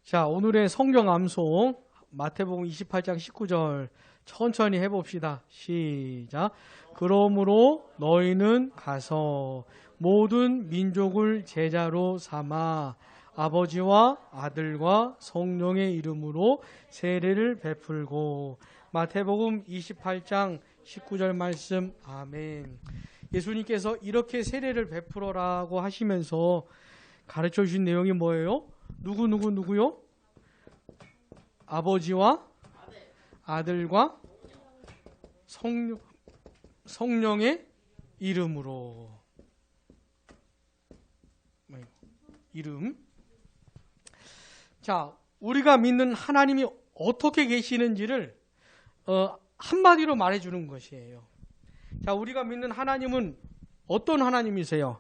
자, 오늘의 성경 암송 마태복음 28장 19절 천천히 해봅시다. 시작. 그러므로 너희는 가서 모든 민족을 제자로 삼아 아버지와 아들과 성령의 이름으로 세례를 베풀고. 마태복음 28장 19절 말씀. 아멘. 예수님께서 이렇게 세례를 베풀어라고 하시면서 가르쳐 주신 내용이 뭐예요? 누구요? 아버지와 아들과 성령의 이름으로. 이름. 자, 우리가 믿는 하나님이 어떻게 계시는지를 한마디로 말해주는 것이에요. 자, 우리가 믿는 하나님은 어떤 하나님이세요?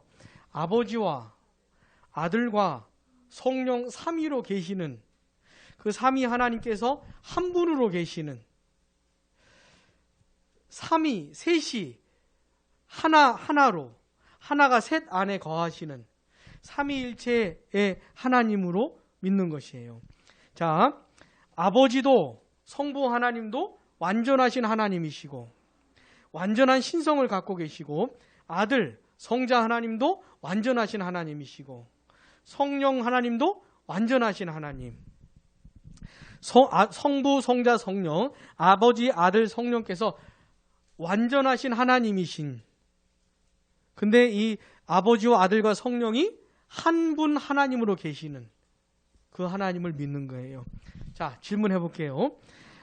아버지와 아들과 성령 삼위로 계시는, 그 삼위 하나님께서 한 분으로 계시는, 삼위, 셋이 하나로, 하나가 셋 안에 거하시는 삼위일체의 하나님으로 믿는 것이에요. 자, 아버지도 성부 하나님도 완전하신 하나님이시고 완전한 신성을 갖고 계시고, 아들 성자 하나님도 완전하신 하나님이시고, 성령 하나님도 완전하신 하나님. 성부 성자 성령, 아버지 아들 성령께서 완전하신 하나님이신, 근데 이 아버지와 아들과 성령이 한 분 하나님으로 계시는 그 하나님을 믿는 거예요. 자, 질문해 볼게요.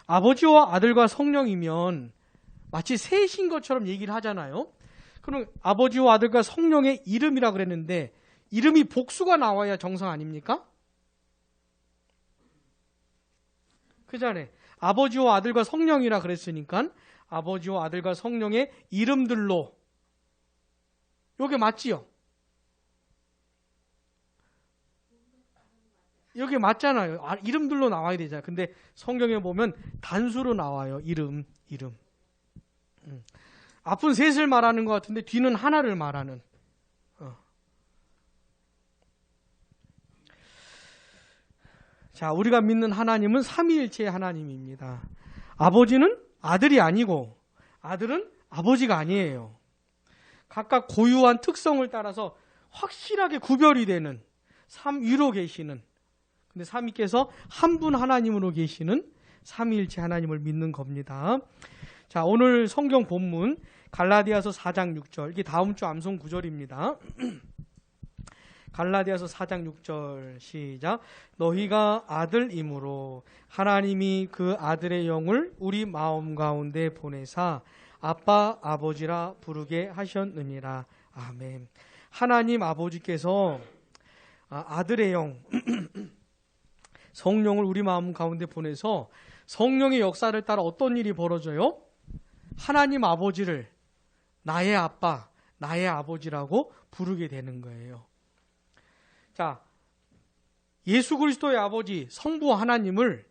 아버지와 아들과 성령이면 마치 셋인 것처럼 얘기를 하잖아요. 그럼 아버지와 아들과 성령의 이름이라 그랬는데 이름이 복수가 나와야 정상 아닙니까? 그잖아요. 아버지와 아들과 성령이라 그랬으니까 아버지와 아들과 성령의 이름들로. 요게 맞지요? 여기 맞잖아요. 이름들로 나와야 되잖아요. 근데 성경에 보면 단수로 나와요. 이름. 앞은 셋을 말하는 것 같은데 뒤는 하나를 말하는. 자, 우리가 믿는 하나님은 삼위일체의 하나님입니다. 아버지는 아들이 아니고 아들은 아버지가 아니에요. 각각 고유한 특성을 따라서 확실하게 구별이 되는 삼위로 계시는, 근데 삼위께서 한 분 하나님으로 계시는 삼위일체 하나님을 믿는 겁니다. 자, 오늘 성경 본문 갈라디아서 4장 6절, 이게 다음 주 암송 구절입니다. 갈라디아서 4장 6절 시작. 너희가 아들이므로 하나님이 그 아들의 영을 우리 마음 가운데 보내사 아빠 아버지라 부르게 하셨느니라. 아멘. 하나님 아버지께서 아들의 영 성령을 우리 마음 가운데 보내서 성령의 역사를 따라 어떤 일이 벌어져요? 하나님 아버지를 나의 아빠, 나의 아버지라고 부르게 되는 거예요. 자, 예수 그리스도의 아버지 성부 하나님을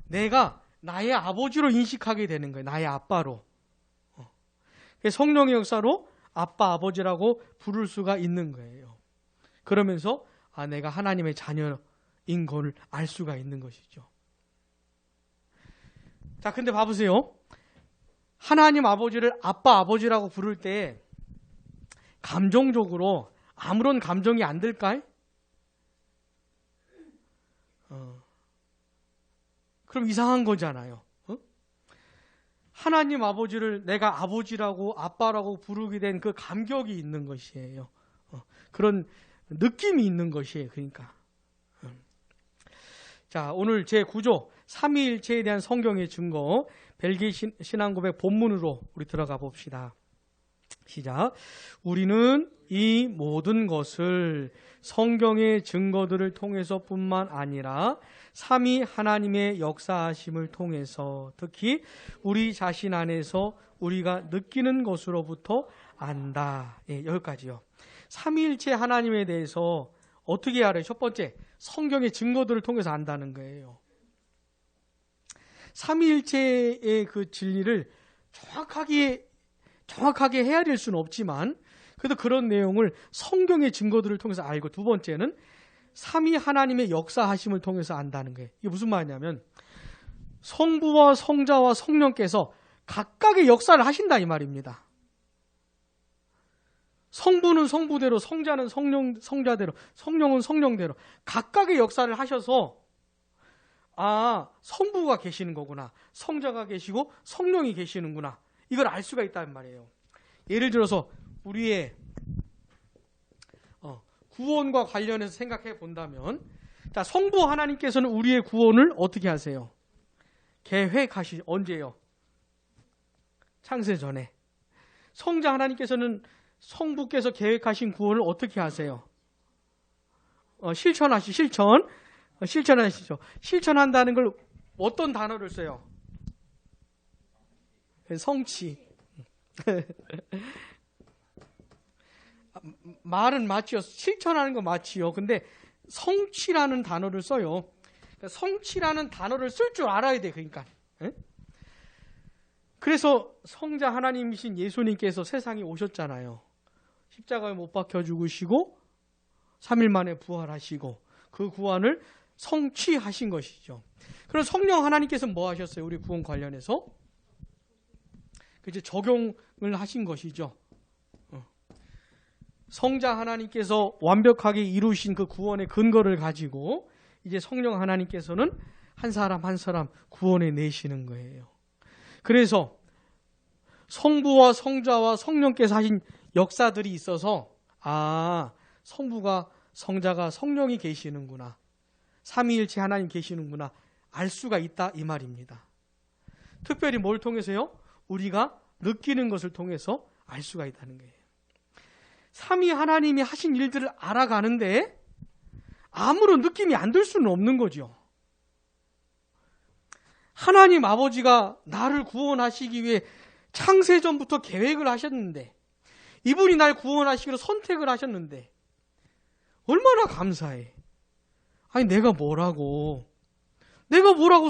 내가 나의 아버지로 인식하게 되는 거예요. 나의 아빠로. 성령의 역사로 아빠 아버지라고 부를 수가 있는 거예요. 그러면서 내가 하나님의 자녀인 걸 알 수가 있는 것이죠. 자, 근데 봐보세요. 하나님 아버지를 아빠 아버지라고 부를 때 감정적으로 아무런 감정이 안 들까요? 그럼 이상한 거잖아요. 하나님 아버지를 내가 아버지라고 아빠라고 부르게 된 그 감격이 있는 것이에요. 그런 느낌이 있는 것이에요. 그러니까. 자, 오늘 제 9조 삼위일체에 대한 성경의 증거, 벨기 신앙고백 본문으로 우리 들어가 봅시다. 시작. 우리는 이 모든 것을 성경의 증거들을 통해서뿐만 아니라 삼위 하나님의 역사하심을 통해서, 특히 우리 자신 안에서 우리가 느끼는 것으로부터 안다. 예, 여기까지요. 삼위일체 하나님에 대해서 어떻게 알아요? 첫 번째, 성경의 증거들을 통해서 안다는 거예요. 삼위일체의 그 진리를 정확하게 헤아릴 수는 없지만 그래도 그런 내용을 성경의 증거들을 통해서 알고, 두 번째는 삼위 하나님의 역사하심을 통해서 안다는 거예요. 이게 무슨 말이냐면 성부와 성자와 성령께서 각각의 역사를 하신다 이 말입니다. 성부는 성부대로, 성자는 성자대로, 성령은 성령대로 각각의 역사를 하셔서 성부가 계시는 거구나, 성자가 계시고 성령이 계시는구나, 이걸 알 수가 있다는 말이에요. 예를 들어서 우리의 구원과 관련해서 생각해 본다면, 자, 성부 하나님께서는 우리의 구원을 어떻게 하세요? 언제요? 창세 전에. 성자 하나님께서는 성부께서 계획하신 구원을 어떻게 하세요? 실천하시죠. 실천한다는 걸 어떤 단어를 써요? 성취. 말은 맞지요. 실천하는 거 맞지요. 근데 성취라는 단어를 써요. 성취라는 단어를 쓸 줄 알아야 돼. 그러니까. 그래서 성자 하나님이신 예수님께서 세상에 오셨잖아요. 십자가에 못 박혀 죽으시고 3일 만에 부활하시고 그 구원을 성취하신 것이죠. 그럼 성령 하나님께서 뭐 하셨어요? 우리 구원 관련해서 이제 적용을 하신 것이죠. 성자 하나님께서 완벽하게 이루신 그 구원의 근거를 가지고 이제 성령 하나님께서는 한 사람 한 사람 구원해 내시는 거예요. 그래서 성부와 성자와 성령께서 하신 역사들이 있어서 성부가, 성자가, 성령이 계시는구나, 삼위일체 하나님 계시는구나 알 수가 있다 이 말입니다. 특별히 뭘 통해서요? 우리가 느끼는 것을 통해서 알 수가 있다는 거예요. 삼위 하나님이 하신 일들을 알아가는데 아무런 느낌이 안 들 수는 없는 거죠. 하나님 아버지가 나를 구원하시기 위해 창세전부터 계획을 하셨는데, 이분이 날 구원하시기로 선택을 하셨는데 얼마나 감사해. 아니 내가 뭐라고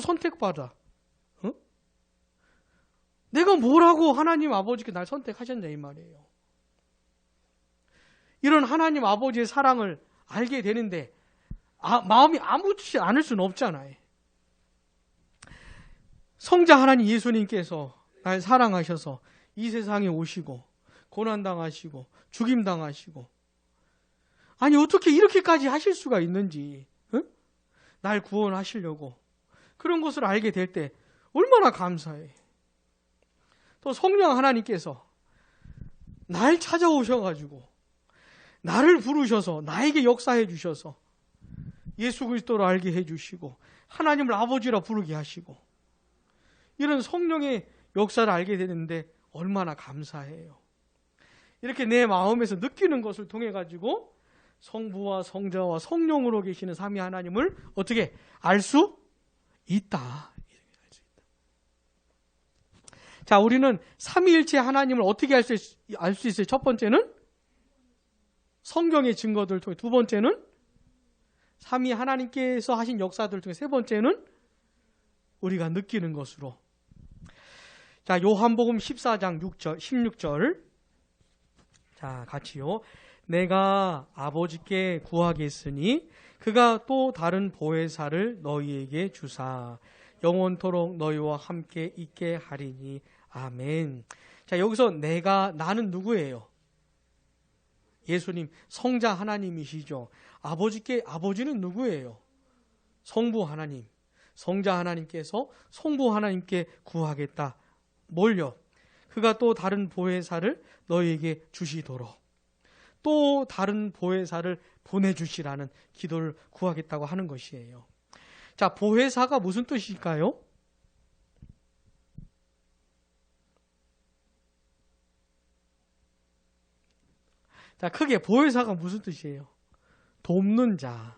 선택받아? 내가 뭐라고 하나님 아버지께 날 선택하셨냐 이 말이에요. 이런 하나님 아버지의 사랑을 알게 되는데 마음이 아무렇지 않을 수는 없잖아요. 성자 하나님 예수님께서 날 사랑하셔서 이 세상에 오시고 고난당하시고 죽임당하시고, 아니 어떻게 이렇게까지 하실 수가 있는지, 날 구원하시려고 그런 것을 알게 될 때 얼마나 감사해. 또 성령 하나님께서 날 찾아오셔가지고 나를 부르셔서 나에게 역사해 주셔서 예수 그리스도를 알게 해주시고 하나님을 아버지라 부르게 하시고, 이런 성령의 역사를 알게 되는데 얼마나 감사해요. 이렇게 내 마음에서 느끼는 것을 통해 가지고 성부와 성자와 성령으로 계시는 삼위 하나님을 어떻게 알 수 있다. 자, 우리는 삼위일체 하나님을 어떻게 알 수 있어요? 첫 번째는 성경의 증거들을 통해, 두 번째는 삼위 하나님께서 하신 역사들을 통해, 세 번째는 우리가 느끼는 것으로. 자, 요한복음 14장 16절. 자, 같이요. 내가 아버지께 구하겠으니 그가 또 다른 보혜사를 너희에게 주사 영원토록 너희와 함께 있게 하리니. 아멘. 자, 여기서 나는 누구예요? 예수님, 성자 하나님이시죠. 아버지는 누구예요? 성부 하나님. 성자 하나님께서 성부 하나님께 구하겠다. 뭘요? 그가 또 다른 보혜사를 너희에게 주시도록, 또 다른 보혜사를 보내주시라는 기도를 구하겠다고 하는 것이에요. 자, 보혜사가 무슨 뜻일까요? 자, 크게 보혜사가 무슨 뜻이에요? 돕는 자.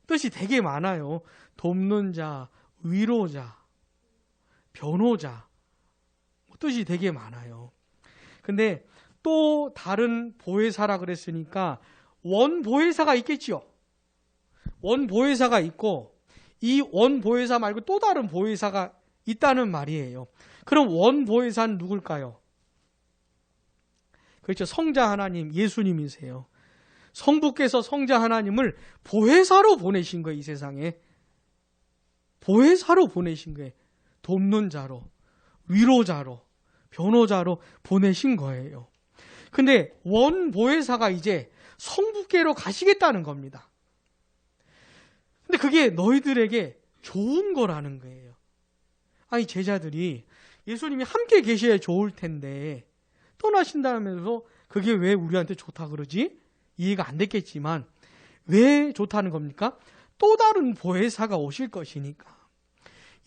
뜻이 되게 많아요. 돕는 자, 위로자, 변호자. 뜻이 되게 많아요. 근데 또 다른 보혜사라 그랬으니까 원보혜사가 있겠지요. 원보혜사가 있고 이 원보혜사 말고 또 다른 보혜사가 있다는 말이에요. 그럼 원보혜사는 누굴까요? 그렇죠. 성자 하나님, 예수님이세요. 성부께서 성자 하나님을 보혜사로 보내신 거예요. 이 세상에. 보혜사로 보내신 거예요. 돕는 자로, 위로자로, 변호자로 보내신 거예요. 근데 원보혜사가 이제 성부께로 가시겠다는 겁니다. 근데 그게 너희들에게 좋은 거라는 거예요. 아니, 제자들이 예수님이 함께 계셔야 좋을 텐데 떠나신다면서 그게 왜 우리한테 좋다 그러지? 이해가 안 됐겠지만 왜 좋다는 겁니까? 또 다른 보혜사가 오실 것이니까.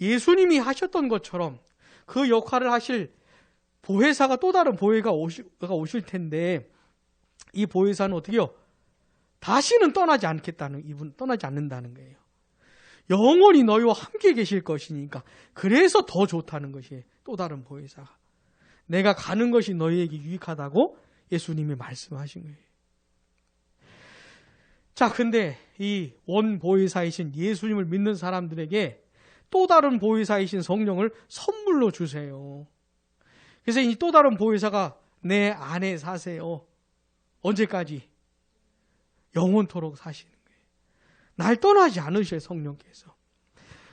예수님이 하셨던 것처럼 그 역할을 하실 보혜사가 또 다른 보혜사가 오실 텐데 이 보혜사는 어떻게요? 다시는 떠나지 않겠다는, 이분 떠나지 않는다는 거예요. 영원히 너희와 함께 계실 것이니까. 그래서 더 좋다는 것이에요. 또 다른 보혜사가. 내가 가는 것이 너희에게 유익하다고 예수님이 말씀하신 거예요. 자, 근데 이 원보혜사이신 예수님을 믿는 사람들에게 또 다른 보혜사이신 성령을 선물로 주세요. 그래서 이 또 다른 보혜사가 내 안에 사세요. 언제까지? 영원토록 사시는 거예요. 날 떠나지 않으셔요, 성령께서.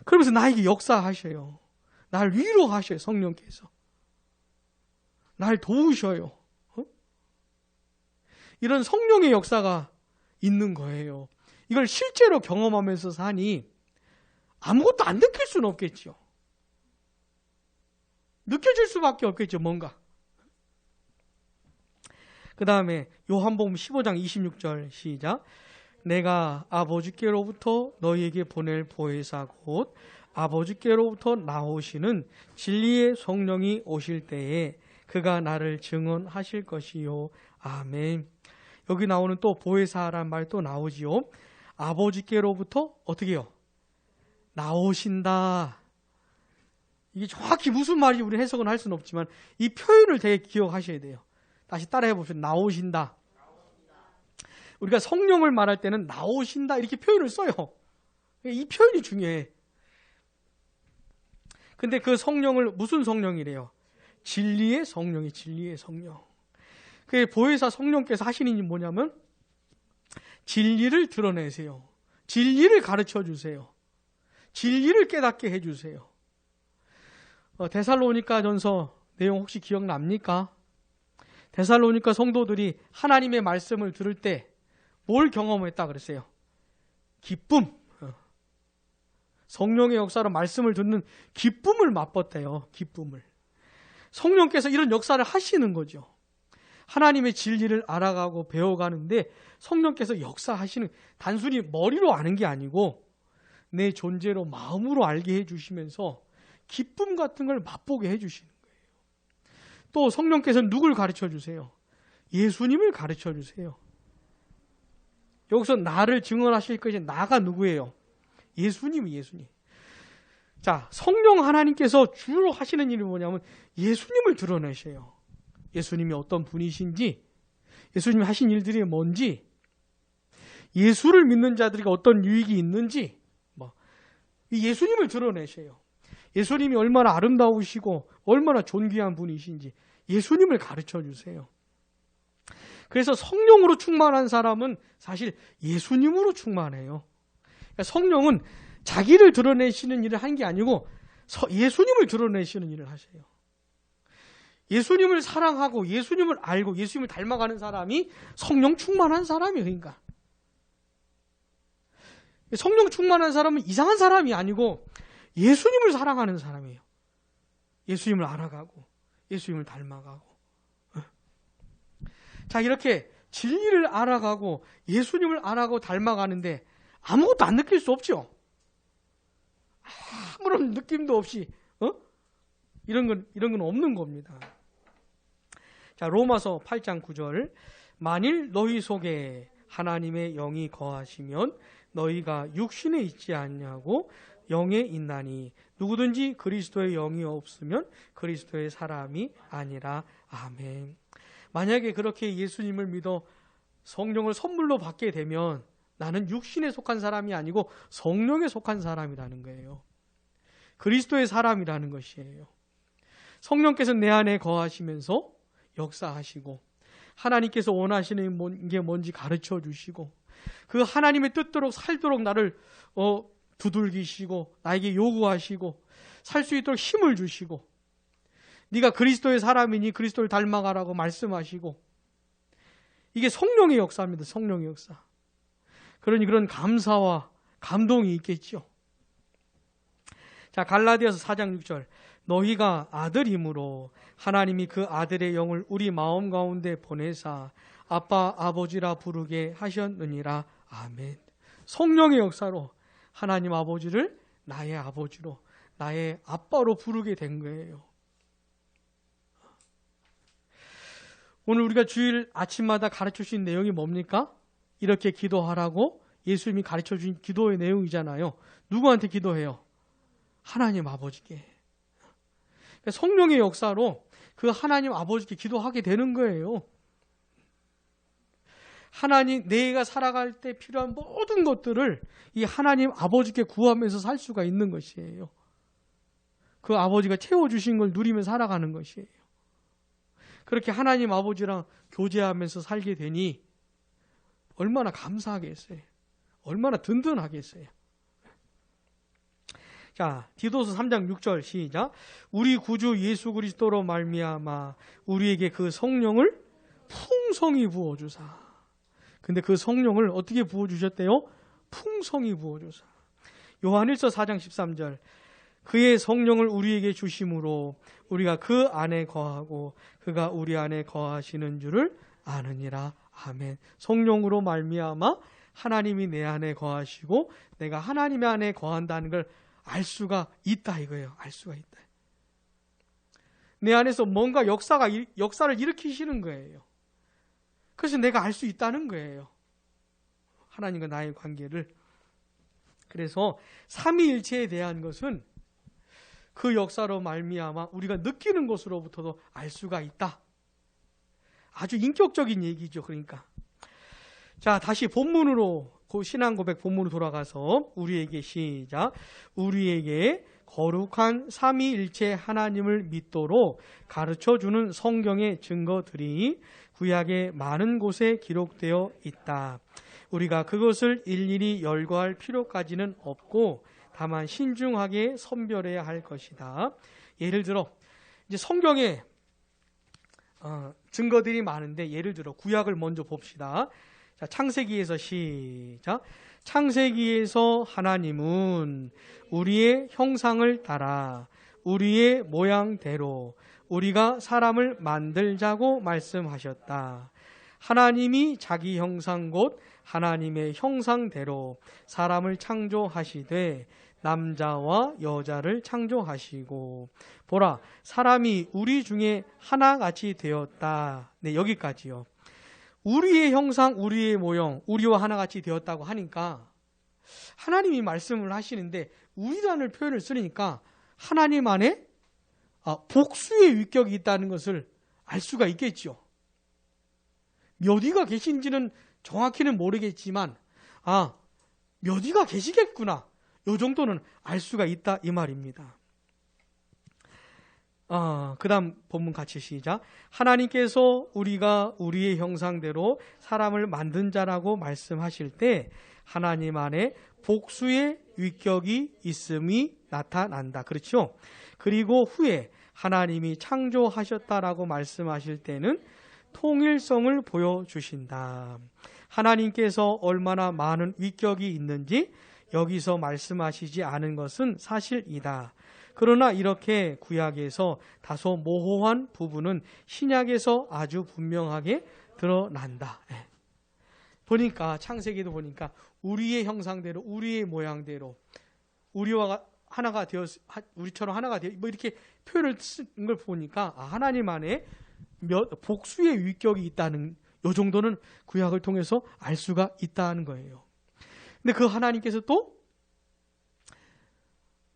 그러면서 나에게 역사하셔요. 날 위로하셔요, 성령께서. 날 도우셔요. 이런 성령의 역사가 있는 거예요. 이걸 실제로 경험하면서 사니 아무것도 안 느낄 수는 없겠죠. 느껴질 수밖에 없겠죠, 뭔가. 그 다음에 요한복음 15장 26절 시작. 내가 아버지께로부터 너희에게 보낼 보혜사 곧 아버지께로부터 나오시는 진리의 성령이 오실 때에 그가 나를 증언하실 것이요. 아멘. 여기 나오는 또 보혜사란 말 또 나오지요. 아버지께로부터 어떻게 해요? 나오신다. 이게 정확히 무슨 말인지 우리 해석은 할 수는 없지만 이 표현을 되게 기억하셔야 돼요. 다시 따라해 보시죠. 나오신다. 우리가 성령을 말할 때는 나오신다 이렇게 표현을 써요. 이 표현이 중요해. 근데 그 성령을 무슨 성령이래요? 진리의 성령이 진리의 성령. 그 보혜사 성령께서 하시는 일이 뭐냐면 진리를 드러내세요. 진리를 가르쳐 주세요. 진리를 깨닫게 해주세요. 데살로니가 전서 내용 혹시 기억납니까? 데살로니가 성도들이 하나님의 말씀을 들을 때 뭘 경험했다 그랬어요? 기쁨. 성령의 역사로 말씀을 듣는 기쁨을 맛봤대요. 기쁨을. 성령께서 이런 역사를 하시는 거죠. 하나님의 진리를 알아가고 배워가는데 성령께서 역사하시는, 단순히 머리로 아는 게 아니고 내 존재로 마음으로 알게 해주시면서 기쁨 같은 걸 맛보게 해주시는 거예요. 또 성령께서는 누굴 가르쳐 주세요? 예수님을 가르쳐 주세요. 여기서 나를 증언하실 것이 나가 누구예요? 예수님이 예수님. 자, 성령 하나님께서 주로 하시는 일이 뭐냐면 예수님을 드러내셔요. 예수님이 어떤 분이신지, 예수님이 하신 일들이 뭔지, 예수를 믿는 자들에게 어떤 유익이 있는지, 이 예수님을 드러내셔요. 예수님이 얼마나 아름다우시고 얼마나 존귀한 분이신지 예수님을 가르쳐 주세요. 그래서 성령으로 충만한 사람은 사실 예수님으로 충만해요. 그러니까 성령은 자기를 드러내시는 일을 한 게 아니고 예수님을 드러내시는 일을 하세요. 예수님을 사랑하고 예수님을 알고 예수님을 닮아가는 사람이 성령 충만한 사람이에요. 그러니까 성령 충만한 사람은 이상한 사람이 아니고 예수님을 사랑하는 사람이에요. 예수님을 알아가고 예수님을 닮아가고. 자, 이렇게 진리를 알아가고 예수님을 알아가고 닮아가는데 아무것도 안 느낄 수 없죠. 아무런 느낌도 없이 이런 건 없는 겁니다. 자, 로마서 8장 9절. 만일 너희 속에 하나님의 영이 거하시면 너희가 육신에 있지 않냐고 영에 있나니 누구든지 그리스도의 영이 없으면 그리스도의 사람이 아니라. 아멘. 만약에 그렇게 예수님을 믿어 성령을 선물로 받게 되면 나는 육신에 속한 사람이 아니고 성령에 속한 사람이라는 거예요. 그리스도의 사람이라는 것이에요. 성령께서 내 안에 거하시면서 역사하시고 하나님께서 원하시는 게 뭔지 가르쳐 주시고 그 하나님의 뜻대로 살도록 나를 두들기시고 나에게 요구하시고 살 수 있도록 힘을 주시고 네가 그리스도의 사람이니 그리스도를 닮아가라고 말씀하시고 이게 성령의 역사입니다. 성령의 역사. 그러니 그런 감사와 감동이 있겠죠. 자, 갈라디아서 4장 6절 너희가 아들이므로 하나님이 그 아들의 영을 우리 마음 가운데 보내사 아빠 아버지라 부르게 하셨느니라. 아멘. 성령의 역사로 하나님 아버지를 나의 아버지로 나의 아빠로 부르게 된 거예요. 오늘 우리가 주일 아침마다 가르쳐 주신 내용이 뭡니까? 이렇게 기도하라고 예수님이 가르쳐 주신 기도의 내용이잖아요. 누구한테 기도해요? 하나님 아버지께. 성령의 역사로 그 하나님 아버지께 기도하게 되는 거예요. 하나님, 내가 살아갈 때 필요한 모든 것들을 이 하나님 아버지께 구하면서 살 수가 있는 것이에요. 그 아버지가 채워주신 걸 누리며 살아가는 것이에요. 그렇게 하나님 아버지랑 교제하면서 살게 되니 얼마나 감사하겠어요. 얼마나 든든하겠어요. 자, 디도서 3장 6절 시작. 우리 구주 예수 그리스도로 말미암아 우리에게 그 성령을 풍성히 부어주사. 근데 그 성령을 어떻게 부어주셨대요? 풍성히 부어주사. 요한일서 4장 13절 그의 성령을 우리에게 주심으로 우리가 그 안에 거하고 그가 우리 안에 거하시는 줄을 아느니라. 아멘. 성령으로 말미암아 하나님이 내 안에 거하시고 내가 하나님의 안에 거한다는 걸 알 수가 있다 이거예요. 알 수가 있다. 내 안에서 뭔가 역사를 일으키시는 거예요. 그래서 내가 알 수 있다는 거예요. 하나님과 나의 관계를. 그래서 삼위일체에 대한 것은 그 역사로 말미암아 우리가 느끼는 것으로부터도 알 수가 있다. 아주 인격적인 얘기죠. 그러니까. 자, 다시 본문으로 신앙 고백 본문으로 돌아가서 우리에게 시작. 우리에게 거룩한 삼위일체 하나님을 믿도록 가르쳐주는 성경의 증거들이 구약의 많은 곳에 기록되어 있다. 우리가 그것을 일일이 열거할 필요까지는 없고 다만 신중하게 선별해야 할 것이다. 예를 들어 이제 성경에 증거들이 많은데 예를 들어 구약을 먼저 봅시다. 자, 창세기에서 시작. 창세기에서 하나님은 우리의 형상을 따라 우리의 모양대로 우리가 사람을 만들자고 말씀하셨다. 하나님이 자기 형상 곧 하나님의 형상대로 사람을 창조하시되 남자와 여자를 창조하시고 보라 사람이 우리 중에 하나같이 되었다. 네, 여기까지요. 우리의 형상, 우리의 모형, 우리와 하나같이 되었다고 하니까 하나님이 말씀을 하시는데 우리라는 표현을 쓰니까 하나님 안에 복수의 위격이 있다는 것을 알 수가 있겠죠. 몇 위가 계신지는 정확히는 모르겠지만 몇 위가 계시겠구나. 이 정도는 알 수가 있다 이 말입니다. 그 다음 본문 같이 시작. 하나님께서 우리가 우리의 형상대로 사람을 만든 자라고 말씀하실 때 하나님 안에 복수의 위격이 있음이 나타난다. 그렇죠? 그리고 후에 하나님이 창조하셨다라고 말씀하실 때는 통일성을 보여주신다. 하나님께서 얼마나 많은 위격이 있는지 여기서 말씀하시지 않은 것은 사실이다. 그러나 이렇게 구약에서 다소 모호한 부분은 신약에서 아주 분명하게 드러난다. 보니까 창세기도 보니까 우리의 형상대로 우리의 모양대로 우리와 하나가 되어 우리처럼 하나가 되어 뭐 이렇게 표현을 쓴 걸 보니까 하나님 안에 복수의 위격이 있다는 요 정도는 구약을 통해서 알 수가 있다는 거예요. 근데 그 하나님께서 또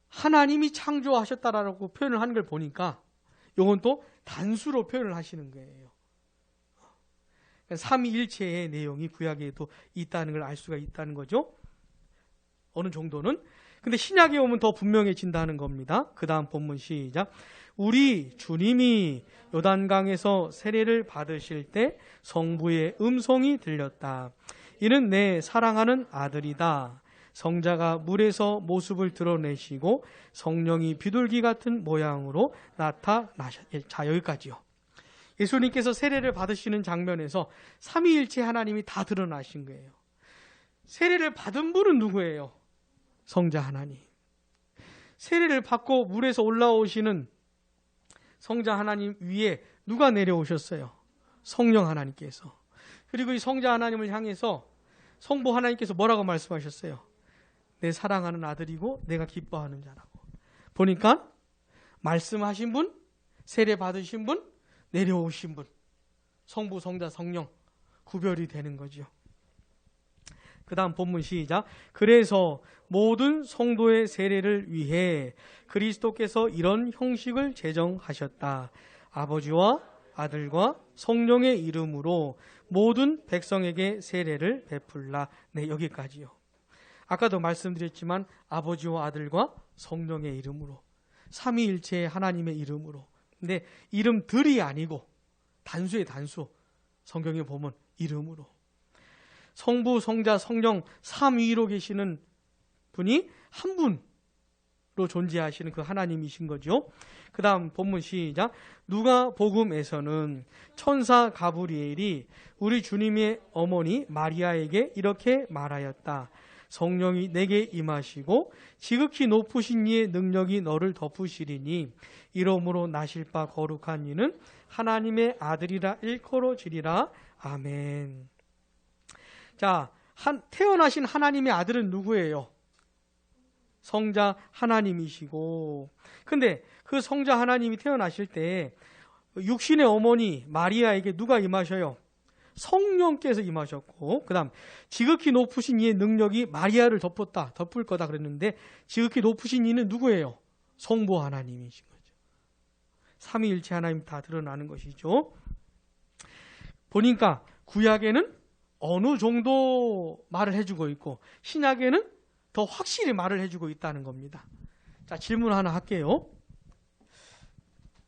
하나님이 창조하셨다라고 표현을 하는 걸 보니까 이건 또 단수로 표현을 하시는 거예요. 삼위일체의 내용이 구약에도 있다는 걸 알 수가 있다는 거죠. 어느 정도는. 근데 신약에 오면 더 분명해진다는 겁니다. 그 다음 본문 시작. 우리 주님이 요단강에서 세례를 받으실 때 성부의 음성이 들렸다. 이는 내 사랑하는 아들이다. 성자가 물에서 모습을 드러내시고 성령이 비둘기 같은 모양으로 나타나셨다. 자, 여기까지요. 예수님께서 세례를 받으시는 장면에서 삼위일체 하나님이 다 드러나신 거예요. 세례를 받은 분은 누구예요? 성자 하나님. 세례를 받고 물에서 올라오시는 성자 하나님 위에 누가 내려오셨어요? 성령 하나님께서. 그리고 이 성자 하나님을 향해서 성부 하나님께서 뭐라고 말씀하셨어요? 내 사랑하는 아들이고 내가 기뻐하는 자라고. 보니까 말씀하신 분, 세례 받으신 분, 내려오신 분, 성부, 성자, 성령 구별이 되는 거죠. 그 다음 본문 시작. 그래서 모든 성도의 세례를 위해 그리스도께서 이런 형식을 제정하셨다. 아버지와 아들과 성령의 이름으로 모든 백성에게 세례를 베풀라. 네, 여기까지요. 아까도 말씀드렸지만 아버지와 아들과 성령의 이름으로, 삼위일체의 하나님의 이름으로. 근데 이름들이 아니고 단수의 단수. 성경에 보면 이름으로. 성부, 성자, 성령 삼위로 계시는 분이 한 분으로 존재하시는 그 하나님이신 거죠. 그 다음 본문 시작. 누가복음에서는 천사 가브리엘이 우리 주님의 어머니 마리아에게 이렇게 말하였다. 성령이 내게 임하시고 지극히 높으신 이의 능력이 너를 덮으시리니 이러므로 나실 바 거룩한 이는 하나님의 아들이라 일컬어지리라. 아멘. 자, 태어나신 하나님의 아들은 누구예요? 성자 하나님이시고, 근데 그 성자 하나님이 태어나실 때 육신의 어머니 마리아에게 누가 임하셔요? 성령께서 임하셨고, 그 다음 지극히 높으신 이의 능력이 마리아를 덮을 거다 그랬는데 지극히 높으신 이는 누구예요? 성부 하나님이신 거죠. 삼위일체 하나님 다 드러나는 것이죠. 보니까 구약에는 어느 정도 말을 해주고 있고 신약에는 더 확실히 말을 해주고 있다는 겁니다. 자, 질문 하나 할게요.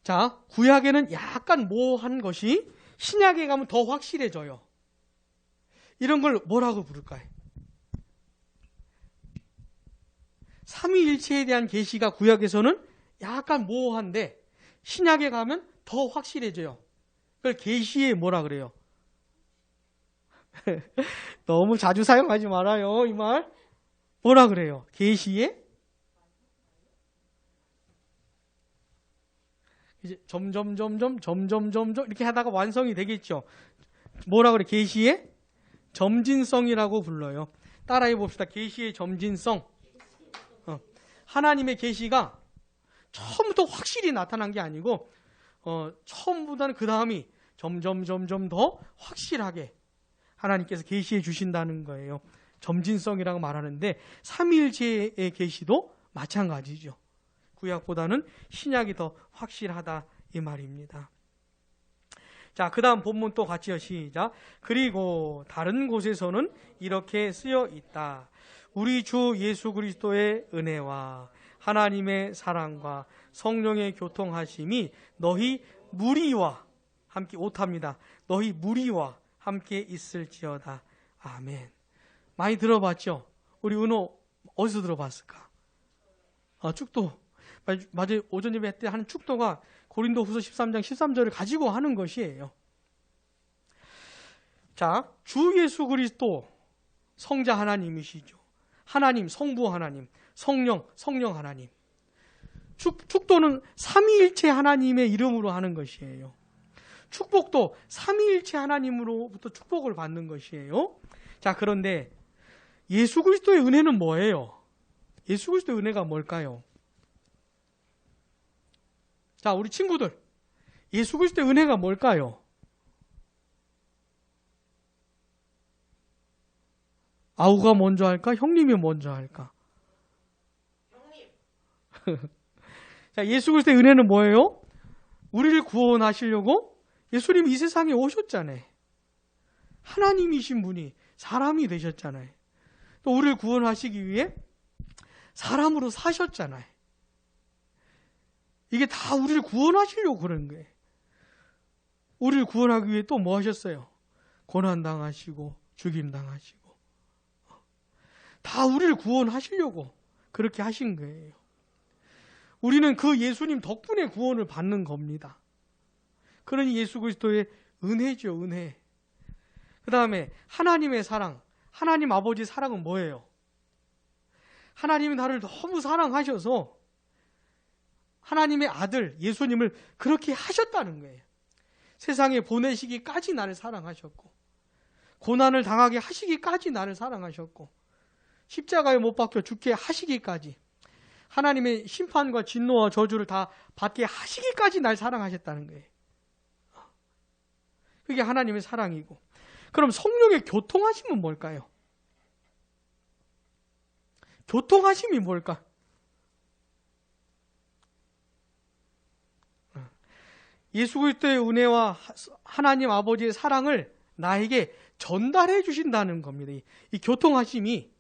자, 구약에는 약간 모호한 것이 신약에 가면 더 확실해져요. 이런 걸 뭐라고 부를까요? 삼위일체에 대한 계시가 구약에서는 약간 모호한데 신약에 가면 더 확실해져요. 그걸 계시에 뭐라 그래요? 너무 자주 사용하지 말아요, 이 말. 뭐라 그래요? 계시에? 이제 점점 이렇게 하다가 완성이 되겠죠. 뭐라 그래? 계시의 점진성이라고 불러요. 따라해 봅시다. 계시의 점진성. 하나님의 계시가 처음부터 확실히 나타난 게 아니고 처음보다는 그 다음이 점점 더 확실하게 하나님께서 계시해 주신다는 거예요. 점진성이라고 말하는데 삼위일체의 계시도 마찬가지죠. 구약보다는 신약이 더 확실하다 이 말입니다. 자, 그 다음 본문 또 같이요. 시작. 그리고 다른 곳에서는 이렇게 쓰여 있다. 우리 주 예수 그리스도의 은혜와 하나님의 사랑과 성령의 교통하심이 너희 무리와 함께 오탑니다. 너희 무리와 함께 있을지어다. 아멘. 많이 들어봤죠? 우리 은호 어디서 들어봤을까? 축도. 맞아요. 오전 예배 때 하는 축도가 고린도후서 13장 13절을 가지고 하는 것이에요. 자, 주 예수 그리스도 성자 하나님이시죠. 하나님, 성부 하나님, 성령 하나님. 축도는 삼위일체 하나님의 이름으로 하는 것이에요. 축복도 삼위일체 하나님으로부터 축복을 받는 것이에요. 자, 그런데 예수 그리스도의 은혜는 뭐예요? 예수 그리스도의 은혜가 뭘까요? 자, 우리 친구들, 예수 그리스도의 은혜가 뭘까요? 아우가 먼저 할까? 형님이 먼저 할까? 형님. 자, 예수 그리스도의 은혜는 뭐예요? 우리를 구원하시려고 예수님이 이 세상에 오셨잖아요. 하나님이신 분이 사람이 되셨잖아요. 또 우리를 구원하시기 위해 사람으로 사셨잖아요. 이게 다 우리를 구원하시려고 그러는 거예요. 우리를 구원하기 위해 또 뭐 하셨어요? 고난당하시고 죽임당하시고 다 우리를 구원하시려고 그렇게 하신 거예요. 우리는 그 예수님 덕분에 구원을 받는 겁니다. 그러니 예수 그리스도의 은혜죠, 은혜. 그 다음에 하나님의 사랑, 하나님 아버지 사랑은 뭐예요? 하나님이 나를 너무 사랑하셔서 하나님의 아들 예수님을 그렇게 하셨다는 거예요. 세상에 보내시기까지 나를 사랑하셨고 고난을 당하게 하시기까지 나를 사랑하셨고 십자가에 못 박혀 죽게 하시기까지 하나님의 심판과 진노와 저주를 다 받게 하시기까지 날 사랑하셨다는 거예요. 그게 하나님의 사랑이고, 그럼 성령의 교통하심은 뭘까요? 교통하심이 뭘까? 예수 그리스도의 은혜와 하나님 아버지의 사랑을 나에게 전달해 주신다는 겁니다. 이 교통하심이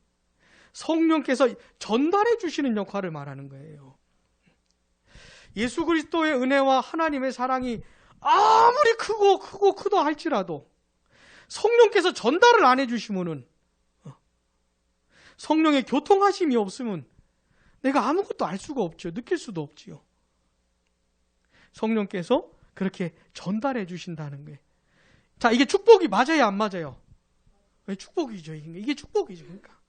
성령께서 전달해 주시는 역할을 말하는 거예요. 예수 그리스도의 은혜와 하나님의 사랑이 아무리 크다 할지라도 성령께서 전달을 안 해주시면은, 성령의 교통하심이 없으면 내가 아무것도 알 수가 없죠. 느낄 수도 없지요. 성령께서 그렇게 전달해 주신다는 거예요. 자, 이게 축복이 맞아요, 안 맞아요? 왜 축복이죠? 이게 축복이죠. 그러니까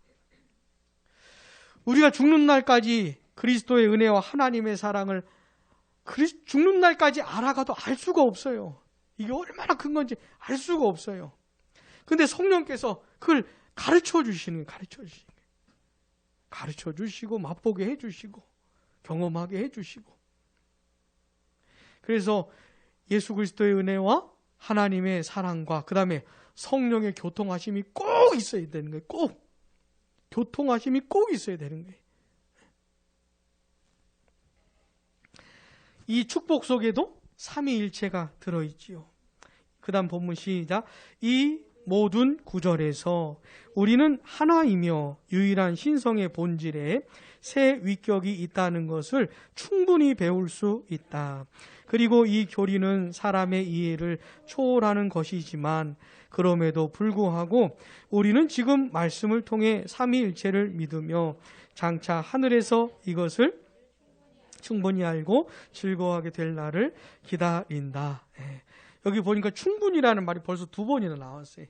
우리가 죽는 날까지 그리스도의 은혜와 하나님의 사랑을 죽는 날까지 알아가도 알 수가 없어요. 이게 얼마나 큰 건지 알 수가 없어요. 근데 성령께서 그걸 가르쳐 주시는 거예요. 가르쳐 주시고 맛보게 해주시고 경험하게 해주시고. 그래서 예수 그리스도의 은혜와 하나님의 사랑과 그 다음에 성령의 교통하심이 꼭 있어야 되는 거예요. 꼭. 교통하심이 꼭 있어야 되는 거예요. 이 축복 속에도 삼위일체가 들어있지요. 그 다음 본문 시작. 이 모든 구절에서 우리는 하나이며 유일한 신성의 본질에 새 위격이 있다는 것을 충분히 배울 수 있다. 그리고 이 교리는 사람의 이해를 초월하는 것이지만 그럼에도 불구하고 우리는 지금 말씀을 통해 삼위일체를 믿으며 장차 하늘에서 이것을 충분히 알고 즐거워하게 될 날을 기다린다. 여기 보니까 충분히라는 말이 벌써 2번이나 나왔어요.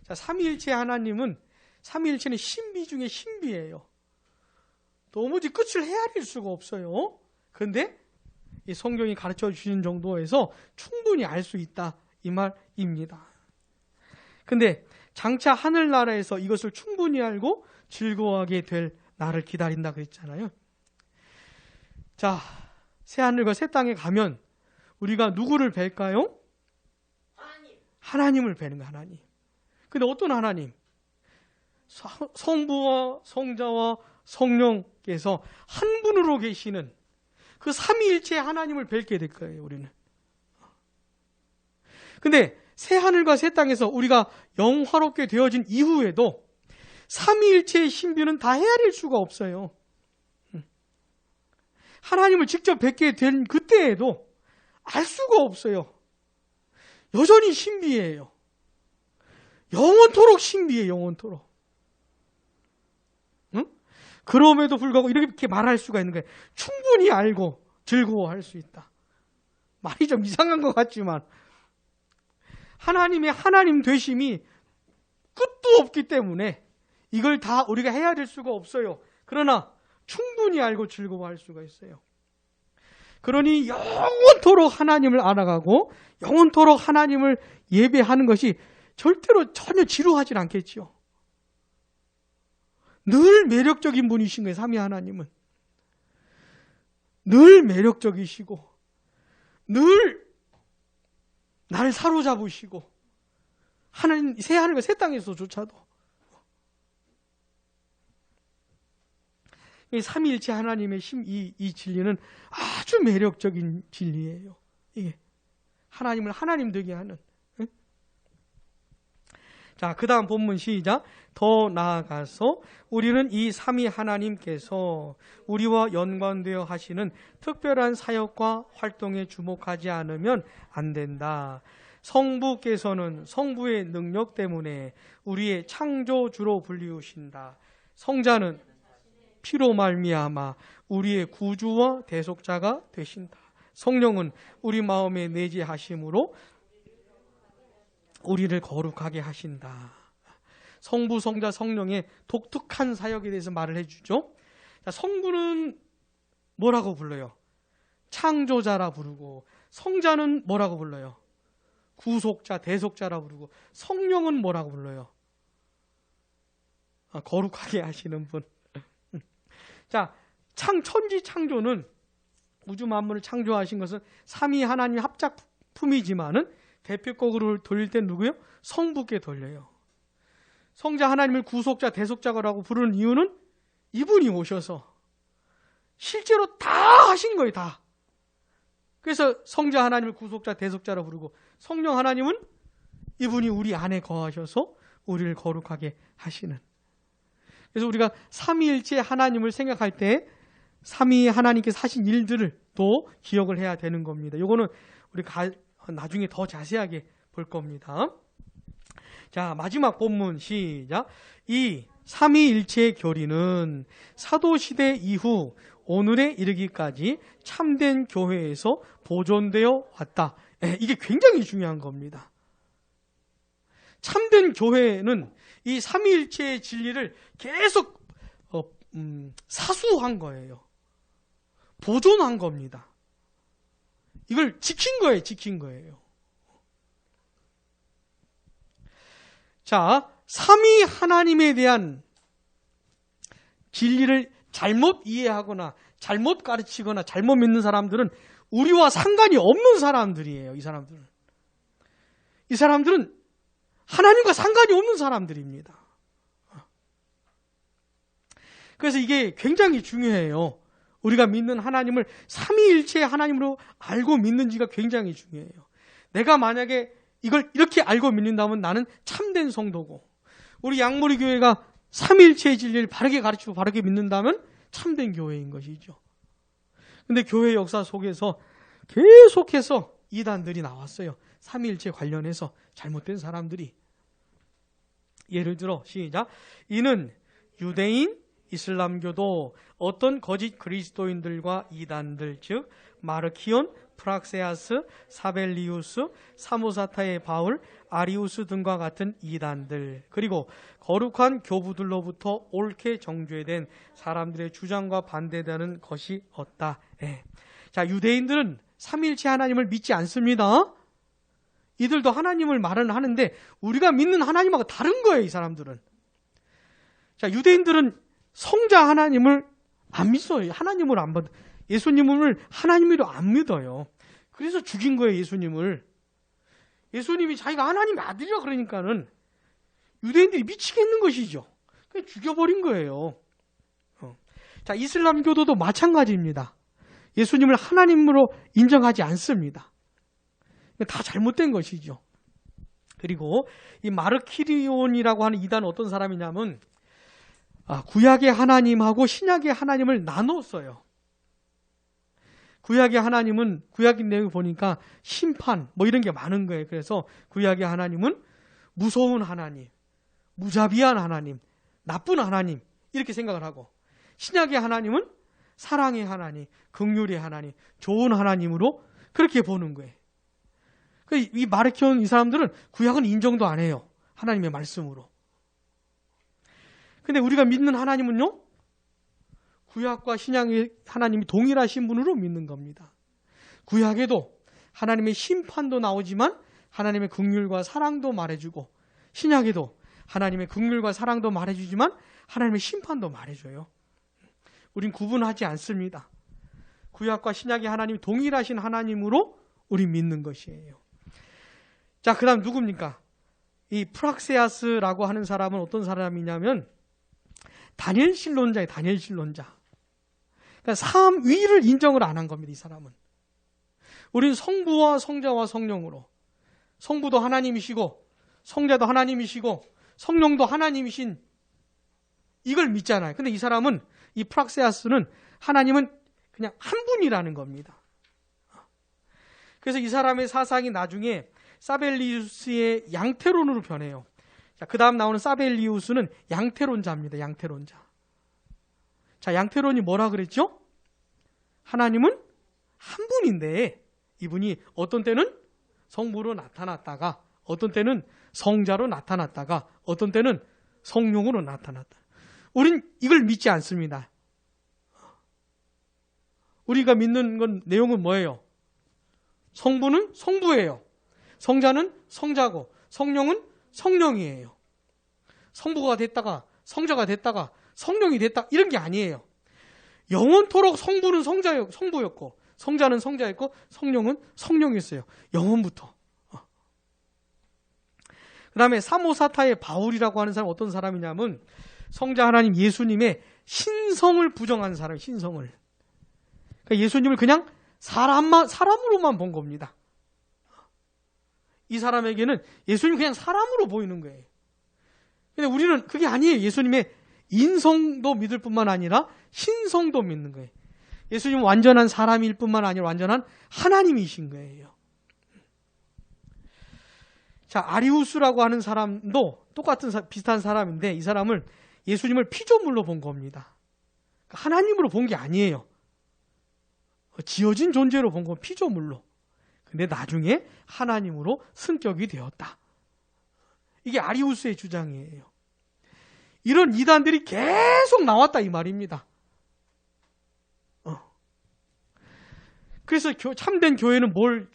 자, 삼위일체 하나님은, 삼위일체는 신비 중에 신비예요. 도무지 끝을 헤아릴 수가 없어요. 그런데 이 성경이 가르쳐 주시는 정도에서 충분히 알 수 있다, 이 말입니다. 근데 장차 하늘나라에서 이것을 충분히 알고 즐거워하게 될 날을 기다린다 그랬잖아요. 자, 새하늘과 새 땅에 가면 우리가 누구를 뵐까요? 하나님을 뵈는 거예요. 하나님. 근데 어떤 하나님? 성부와 성자와 성령께서 한 분으로 계시는 그 삼위일체의 하나님을 뵙게 될 거예요, 우리는. 근데 새하늘과 새 땅에서 우리가 영화롭게 되어진 이후에도 삼위일체의 신비는 다 헤아릴 수가 없어요. 하나님을 직접 뵙게 된 그때에도 알 수가 없어요. 여전히 신비해요. 영원토록 신비해요. 영원토록. 응? 그럼에도 불구하고 이렇게 말할 수가 있는 거예요. 충분히 알고 즐거워할 수 있다. 말이 좀 이상한 것 같지만 하나님의 하나님 되심이 끝도 없기 때문에 이걸 다 우리가 해야 될 수가 없어요. 그러나 충분히 알고 즐거워할 수가 있어요. 그러니 영원토록 하나님을 알아가고 영원토록 하나님을 예배하는 것이 절대로 전혀 지루하진 않겠지요. 늘 매력적인 분이신 거예요. 삼위 하나님은. 늘 매력적이시고 늘 나를 사로잡으시고 새 하늘과 새 땅에서조차도 이 삼위일체 하나님의 이 진리는 아주 매력적인 진리예요. 이게 하나님을 하나님 되게 하는. 자, 그 다음 본문 시작. 더 나아가서 우리는 이 삼위 하나님께서 우리와 연관되어 하시는 특별한 사역과 활동에 주목하지 않으면 안 된다. 성부께서는 성부의 능력 때문에 우리의 창조주로 불리우신다. 성자는 피로 말미암아 우리의 구주와 대속자가 되신다. 성령은 우리 마음에 내재하심으로 우리를 거룩하게 하신다. 성부, 성자, 성령의 독특한 사역에 대해서 말을 해주죠. 자, 성부는 뭐라고 불러요? 창조자라 부르고, 성자는 뭐라고 불러요? 구속자, 대속자라 부르고, 성령은 뭐라고 불러요? 거룩하게 하시는 분. 자, 천지 창조는, 우주 만물을 창조하신 것은 삼위 하나님 합작품이지만은 대표곡으로 돌릴 땐 누구요? 성부께 돌려요. 성자 하나님을 구속자, 대속자라고 부르는 이유는 이분이 오셔서 실제로 다 하신 거예요, 다. 그래서 성자 하나님을 구속자, 대속자라 부르고, 성령 하나님은 이분이 우리 안에 거하셔서 우리를 거룩하게 하시는. 그래서 우리가 삼위일체 하나님을 생각할 때 삼위 하나님께서 하신 일들을 또 기억을 해야 되는 겁니다. 이거는 우리가 나중에 더 자세하게 볼 겁니다. 자, 마지막 본문 시작. 이 삼위일체의 교리는 사도시대 이후 오늘에 이르기까지 참된 교회에서 보존되어 왔다. 이게 굉장히 중요한 겁니다. 참된 교회는 이 삼위일체의 진리를 계속 사수한 거예요. 보존한 겁니다. 이걸 지킨 거예요, 지킨 거예요. 자, 삼위 하나님에 대한 진리를 잘못 이해하거나 잘못 가르치거나 잘못 믿는 사람들은 우리와 상관이 없는 사람들이에요. 이 사람들은 하나님과 상관이 없는 사람들입니다. 그래서 이게 굉장히 중요해요. 우리가 믿는 하나님을 삼위일체의 하나님으로 알고 믿는지가 굉장히 중요해요. 내가 만약에 이걸 이렇게 알고 믿는다면 나는 참된 성도고, 우리 양모리 교회가 삼위일체의 진리를 바르게 가르치고 바르게 믿는다면 참된 교회인 것이죠. 근데 교회 역사 속에서 계속해서 이단들이 나왔어요. 삼위일체 관련해서 잘못된 사람들이. 예를 들어 시작. 이는 유대인, 이슬람교도 어떤 거짓 그리스도인들과 이단들, 즉 마르키온, 프락세아스, 사벨리우스, 사모사타의 바울, 아리우스 등과 같은 이단들, 그리고 거룩한 교부들로부터 옳게 정죄된 사람들의 주장과 반대되는 것이 없다. 자, 유대인들은 삼위일체 하나님을 믿지 않습니다. 이들도 하나님을 말은 하는데 우리가 믿는 하나님하고 다른 거예요, 이 사람들은. 자, 유대인들은 성자 하나님을 안 믿어요. 하나님을 안 받아요. 예수님을 하나님으로 안 믿어요. 그래서 죽인 거예요, 예수님을. 예수님이 자기가 하나님의 아들이라 그러니까는 유대인들이 미치겠는 것이죠. 그냥 죽여버린 거예요. 자, 이슬람교도도 마찬가지입니다. 예수님을 하나님으로 인정하지 않습니다. 다 잘못된 것이죠. 그리고 이 마르키리온이라고 하는 이단은 어떤 사람이냐면 구약의 하나님하고 신약의 하나님을 나눴어요. 구약의 하나님은 구약의 내용을 보니까 심판 뭐 이런 게 많은 거예요. 그래서 구약의 하나님은 무서운 하나님, 무자비한 하나님, 나쁜 하나님 이렇게 생각을 하고, 신약의 하나님은 사랑의 하나님, 긍휼의 하나님, 좋은 하나님으로 그렇게 보는 거예요. 이 마르키온 이 사람들은 구약은 인정도 안 해요. 하나님의 말씀으로. 근데 우리가 믿는 하나님은요, 구약과 신약의 하나님이 동일하신 분으로 믿는 겁니다. 구약에도 하나님의 심판도 나오지만 하나님의 긍휼과 사랑도 말해주고, 신약에도 하나님의 긍휼과 사랑도 말해주지만 하나님의 심판도 말해줘요. 우린 구분하지 않습니다. 구약과 신약의 하나님이 동일하신 하나님으로 우리 믿는 것이에요. 자, 그 다음 누굽니까? 이 프락세아스라고 하는 사람은 어떤 사람이냐면 다니엘 신론자예요. 다니엘 신론자. 그러니까 삼위를 인정을 안 한 겁니다. 이 사람은. 우린 성부와 성자와 성령으로, 성부도 하나님이시고 성자도 하나님이시고 성령도 하나님이신 이걸 믿잖아요. 근데 이 사람은, 이 프락세아스는 하나님은 그냥 한 분이라는 겁니다. 그래서 이 사람의 사상이 나중에 사벨리우스의 양태론으로 변해요. 자, 그 다음 나오는 사벨리우스는 양태론자입니다. 양태론자. 자, 양태론이 뭐라 그랬죠? 하나님은 한 분인데 이분이 어떤 때는 성부로 나타났다가, 어떤 때는 성자로 나타났다가, 어떤 때는 성령으로 나타났다. 우린 이걸 믿지 않습니다. 우리가 믿는 건, 내용은 뭐예요? 성부는 성부예요. 성자는 성자고, 성령은 성령이에요. 성부가 됐다가, 성자가 됐다가, 성령이 됐다, 이런 게 아니에요. 영원토록 성부는 성부였고, 성자는 성자였고, 성령은 성령이었어요. 영원부터. 그 다음에 사모사타의 바울이라고 하는 사람 어떤 사람이냐면, 성자 하나님 예수님의 신성을 부정한 사람, 신성을. 그러니까 예수님을 그냥 사람으로만 본 겁니다. 이 사람에게는 예수님 그냥 사람으로 보이는 거예요. 근데 우리는 그게 아니에요. 예수님의 인성도 믿을 뿐만 아니라 신성도 믿는 거예요. 예수님은 완전한 사람일 뿐만 아니라 완전한 하나님이신 거예요. 자, 아리우스라고 하는 사람도 똑같은 비슷한 사람인데, 이 사람을 예수님을 피조물로 본 겁니다. 하나님으로 본 게 아니에요. 지어진 존재로 본 건 피조물로. 근데 나중에 하나님으로 승격이 되었다. 이게 아리우스의 주장이에요. 이런 이단들이 계속 나왔다 이 말입니다. 그래서 참된 교회는 뭘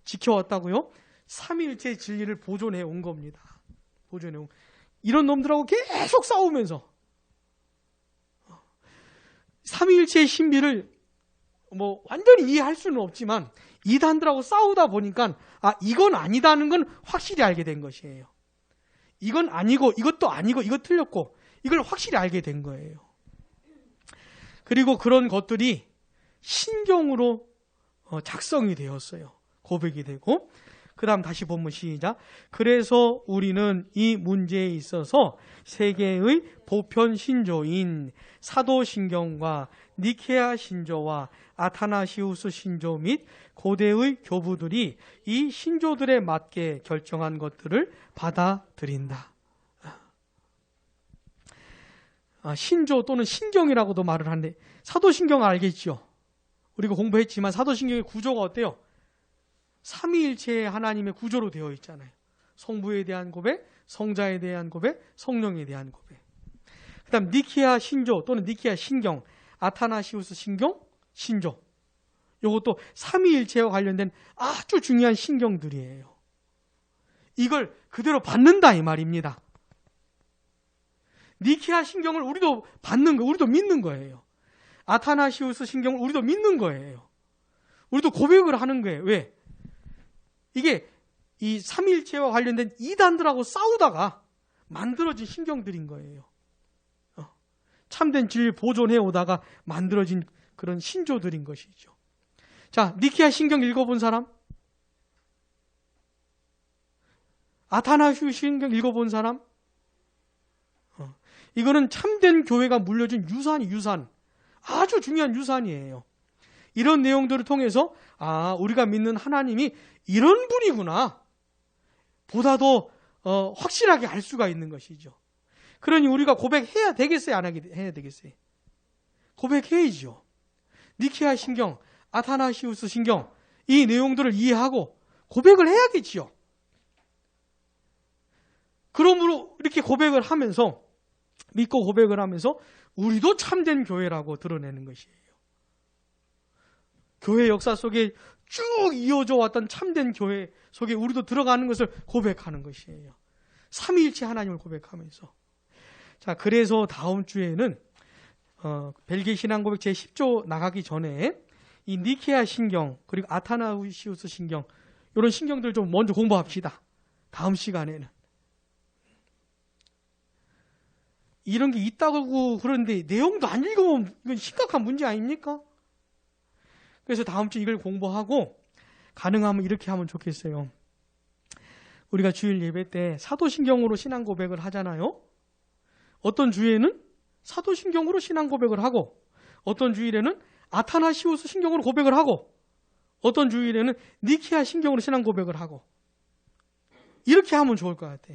지켜왔다고요? 삼위일체 진리를 보존해 온 겁니다. 보존해 온. 이런 놈들하고 계속 싸우면서 삼위일체의 신비를 뭐 완전히 이해할 수는 없지만 이단들하고 싸우다 보니까 이건 아니다는 건 확실히 알게 된 것이에요. 이건 아니고 이것도 아니고 이거 틀렸고 이걸 확실히 알게 된 거예요. 그리고 그런 것들이 신경으로 작성이 되었어요. 고백이 되고. 그 다음 다시 본문 시작. 그래서 우리는 이 문제에 있어서 세계의 보편 신조인 사도신경과 니케아 신조와 아타나시우스 신조 및 고대의 교부들이 이 신조들에 맞게 결정한 것들을 받아들인다. 신조 또는 신경이라고도 말을 하는데, 사도신경 알겠죠? 우리가 공부했지만 사도신경의 구조가 어때요? 삼위일체의 하나님의 구조로 되어 있잖아요. 성부에 대한 고백, 성자에 대한 고백, 성령에 대한 고백. 그 다음 니케아 신조 또는 니케아 신경, 아타나시우스 신조. 이것도 삼위일체와 관련된 아주 중요한 신경들이에요. 이걸 그대로 받는다 이 말입니다. 니케아 신경을 우리도 받는 거, 우리도 믿는 거예요. 아타나시우스 신경을 우리도 믿는 거예요. 우리도 고백을 하는 거예요. 왜? 이게 이 삼위일체와 관련된 이단들하고 싸우다가 만들어진 신경들인 거예요. 참된 진리를 보존해 오다가 만들어진 그런 신조들인 것이죠. 자, 니케아 신경 읽어본 사람? 아타나시우스 신경 읽어본 사람? 이거는 참된 교회가 물려준 유산. 아주 중요한 유산이에요. 이런 내용들을 통해서 우리가 믿는 하나님이 이런 분이구나 보다 더 확실하게 알 수가 있는 것이죠. 그러니 우리가 고백해야 되겠어요? 안 해야 되겠어요? 고백해야죠. 니케아 신경, 아타나시우스 신경, 이 내용들을 이해하고 고백을 해야겠지요. 그러므로 이렇게 고백을 하면서, 믿고 고백을 하면서 우리도 참된 교회라고 드러내는 것이에요. 교회 역사 속에 쭉 이어져 왔던 참된 교회 속에 우리도 들어가는 것을 고백하는 것이에요. 삼위일체 하나님을 고백하면서. 자, 그래서 다음 주에는 벨기에 신앙고백 제10조 나가기 전에 이 니케아 신경 그리고 아타나시우스 신경, 이런 신경들 좀 먼저 공부합시다. 다음 시간에는. 이런 게 있다고 그러는데 내용도 안 읽으면 이건 심각한 문제 아닙니까? 그래서 다음 주 이걸 공부하고 가능하면 이렇게 하면 좋겠어요. 우리가 주일 예배 때 사도신경으로 신앙 고백을 하잖아요. 어떤 주일에는 사도신경으로 신앙 고백을 하고, 어떤 주일에는 아타나시우스 신경으로 고백을 하고, 어떤 주일에는 니케아 신경으로 신앙 고백을 하고, 이렇게 하면 좋을 것 같아.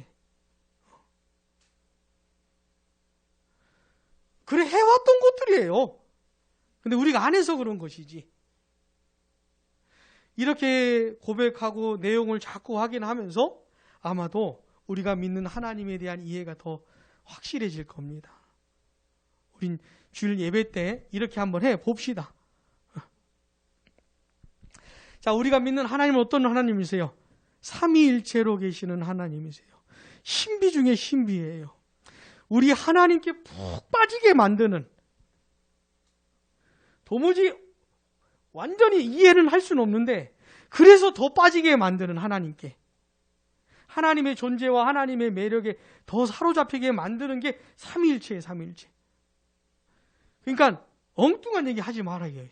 그래 해왔던 것들이에요. 근데 우리가 안 해서 그런 것이지. 이렇게 고백하고 내용을 자꾸 확인하면서 아마도 우리가 믿는 하나님에 대한 이해가 더 확실해질 겁니다. 우린 주일 예배 때 이렇게 한번 해 봅시다. 자, 우리가 믿는 하나님은 어떤 하나님이세요? 삼위일체로 계시는 하나님이세요. 신비 중에 신비예요. 우리 하나님께 푹 빠지게 만드는, 도무지 완전히 이해는 할 수는 없는데 그래서 더 빠지게 만드는 하나님께, 하나님의 존재와 하나님의 매력에 더 사로잡히게 만드는 게 삼위일체예요. 삼위일체. 그러니까 엉뚱한 얘기 하지 말아요.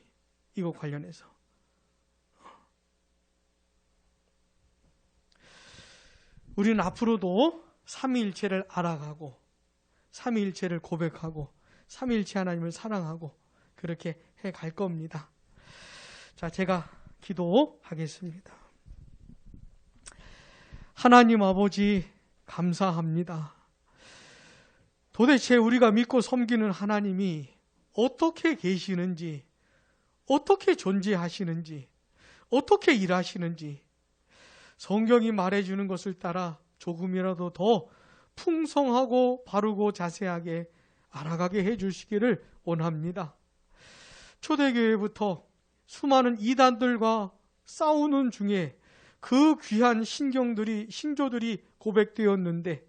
이거 관련해서. 우리는 앞으로도 삼위일체를 알아가고, 삼위일체를 고백하고, 삼위일체 하나님을 사랑하고 그렇게 해갈 겁니다. 자, 제가 기도하겠습니다. 하나님 아버지 감사합니다. 도대체 우리가 믿고 섬기는 하나님이 어떻게 계시는지, 어떻게 존재하시는지, 어떻게 일하시는지 성경이 말해주는 것을 따라 조금이라도 더 풍성하고 바르고 자세하게 알아가게 해주시기를 원합니다. 초대교회부터 수많은 이단들과 싸우는 중에 그 귀한 신조들이 고백되었는데,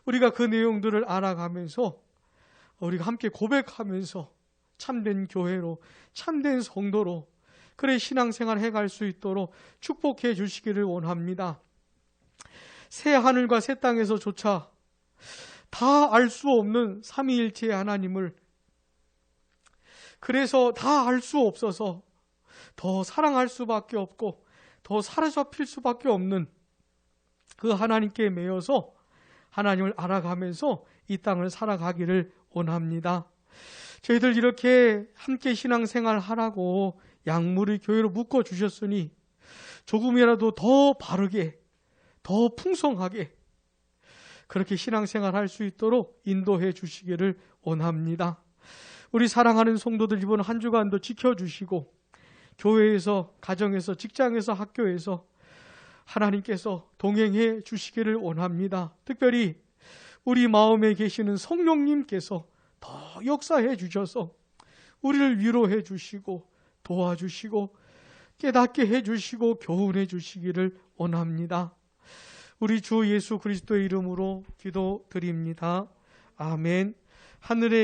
우리가 그 내용들을 알아가면서 우리가 함께 고백하면서 참된 교회로, 참된 성도로 그래 신앙생활 해갈 수 있도록 축복해 주시기를 원합니다. 새 하늘과 새 땅에서조차 다 알 수 없는 삼위일체의 하나님을, 그래서 다 알 수 없어서 더 사랑할 수밖에 없고 더 사로잡힐 수밖에 없는 그 하나님께 매여서 하나님을 알아가면서 이 땅을 살아가기를 원합니다. 저희들 이렇게 함께 신앙생활 하라고 약물을 교회로 묶어주셨으니 조금이라도 더 바르게, 더 풍성하게 그렇게 신앙생활 할 수 있도록 인도해 주시기를 원합니다. 우리 사랑하는 성도들 이번 한 주간도 지켜주시고, 교회에서, 가정에서, 직장에서, 학교에서 하나님께서 동행해 주시기를 원합니다. 특별히 우리 마음에 계시는 성령님께서 더 역사해 주셔서 우리를 위로해 주시고 도와주시고 깨닫게 해 주시고 교훈해 주시기를 원합니다. 우리 주 예수 그리스도의 이름으로 기도드립니다. 아멘. 하늘의